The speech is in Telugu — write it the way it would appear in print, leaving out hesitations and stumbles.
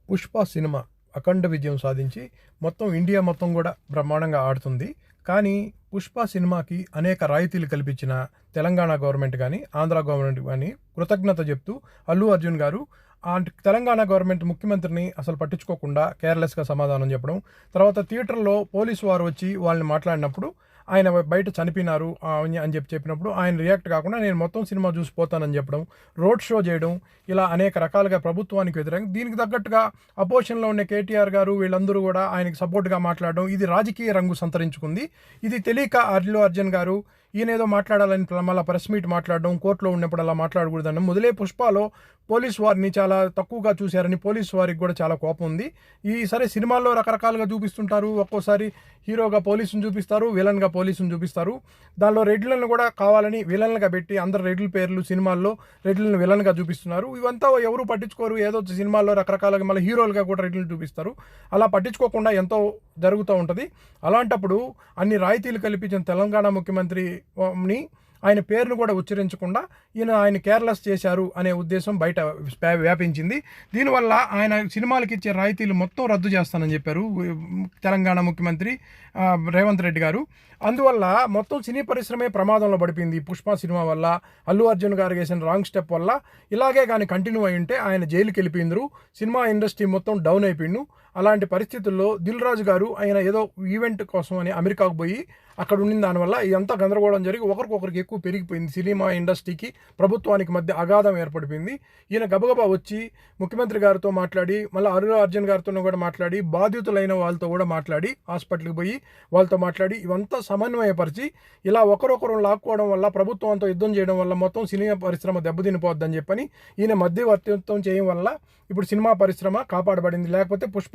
పుష్ప సినిమా అఖండ విజయం సాధించి మొత్తం ఇండియా మొత్తం కూడా బ్రహ్మాండంగా ఆడుతుంది. కానీ పుష్ప సినిమాకి అనేక రాయితీలు కల్పించిన తెలంగాణ గవర్నమెంట్ కానీ ఆంధ్ర గవర్నమెంట్ కానీ కృతజ్ఞత చెప్తూ అల్లు అర్జున్ గారు తెలంగాణ గవర్నమెంట్ ముఖ్యమంత్రిని అసలు పట్టించుకోకుండా కేర్లెస్గా సమాధానం చెప్పడం, తర్వాత థియేటర్లో పోలీసు వారు వచ్చి వాళ్ళని మాట్లాడినప్పుడు ఆయన బయట చనిపోయినారు అని చెప్పినప్పుడు ఆయన రియాక్ట్ కాకుండా నేను మొత్తం సినిమా చూసిపోతానని చెప్పడం, రోడ్ షో చేయడం, ఇలా అనేక రకాలుగా ప్రభుత్వానికి వ్యతిరేకంగా దీనికి తగ్గట్టుగా అపోజిషన్లో ఉన్న కేటీఆర్ గారు వీళ్ళందరూ కూడా ఆయనకి సపోర్ట్గా మాట్లాడడం, ఇది రాజకీయ రంగు సంతరించుకుంది. ఇది తెలియక అల్లు అర్జున్ గారు ఈయనేదో మాట్లాడాలని మళ్ళీ ప్రెస్ మీట్ మాట్లాడడం, కోర్టులో ఉన్నప్పుడు అలా మాట్లాడకూడదని మొదలే పుష్పలో పోలీసు వారిని చాలా తక్కువగా చూశారని పోలీసు వారికి కూడా చాలా కోపం ఉంది. సరే సినిమాల్లో రకరకాలుగా చూపిస్తుంటారు, ఒక్కోసారి హీరోగా పోలీసుని చూపిస్తారు, విలన్గా పోలీసుని చూపిస్తారు. దానిలో రెడ్లను కూడా కావాలని విలన్లుగా పెట్టి అందరు రెడ్ల పేర్లు సినిమాల్లో రెడ్లను విలన్గా చూపిస్తున్నారు. ఇవంతా ఎవరు పట్టించుకోరు. ఏదో సినిమాల్లో రకరకాలుగా మళ్ళీ హీరోలుగా కూడా రెడ్లను చూపిస్తారు. అలా పట్టించుకోకుండా ఎంతో జరుగుతూ ఉంటుంది. అలాంటప్పుడు అన్ని రాయితీలు కల్పించిన తెలంగాణ ముఖ్యమంత్రిని ఆయన పేరును కూడా ఉచ్చరించకుండా ఆయన కేర్లెస్ చేశారు అనే ఉద్దేశం బయట వ్యాపించింది. దీనివల్ల ఆయన సినిమాలకు ఇచ్చే రాయితీలు మొత్తం రద్దు చేస్తానని చెప్పారు తెలంగాణ ముఖ్యమంత్రి రేవంత్ రెడ్డి గారు. అందువల్ల మొత్తం సినీ పరిశ్రమే ప్రమాదంలో పడిపోయింది. పుష్ప సినిమా వల్ల, అల్లు అర్జున్ గారు వేసిన రాంగ్ స్టెప్ వల్ల. ఇలాగే కానీ కంటిన్యూ అయి ఉంటే ఆయన జైలుకి వెళ్ళిపోయిందరు, సినిమా ఇండస్ట్రీ మొత్తం డౌన్ అయిపోయిండు. అలాంటి పరిస్థితుల్లో దిల్ రాజు గారు ఆయన ఏదో ఈవెంట్ కోసం అని అమెరికాకు పోయి అక్కడ ఉండిన దానివల్ల ఇదంతా గందరగోళం జరిగి ఒకరికొకరికి ఎక్కువ పెరిగిపోయింది. సినిమా ఇండస్ట్రీకి ప్రభుత్వానికి మధ్య అగాధం ఏర్పడిపోయింది. ఈయన గబగబా వచ్చి ముఖ్యమంత్రి గారితో మాట్లాడి, మళ్ళీ అల్లు అర్జున్ గారితో కూడా మాట్లాడి, బాధితులైన వాళ్ళతో కూడా మాట్లాడి, హాస్పిటల్కి పోయి వాళ్ళతో మాట్లాడి ఇవంతా సమన్వయపరిచి ఇలా ఒకరొకరు లాక్కోవడం వల్ల, ప్రభుత్వంతో యుద్ధం చేయడం వల్ల మొత్తం సినిమా పరిశ్రమ దెబ్బతినిపోద్దని చెప్పని ఈయన మధ్యవర్తిత్వం చేయడం వల్ల ఇప్పుడు సినిమా పరిశ్రమ కాపాడబడింది. లేకపోతే పుష్ప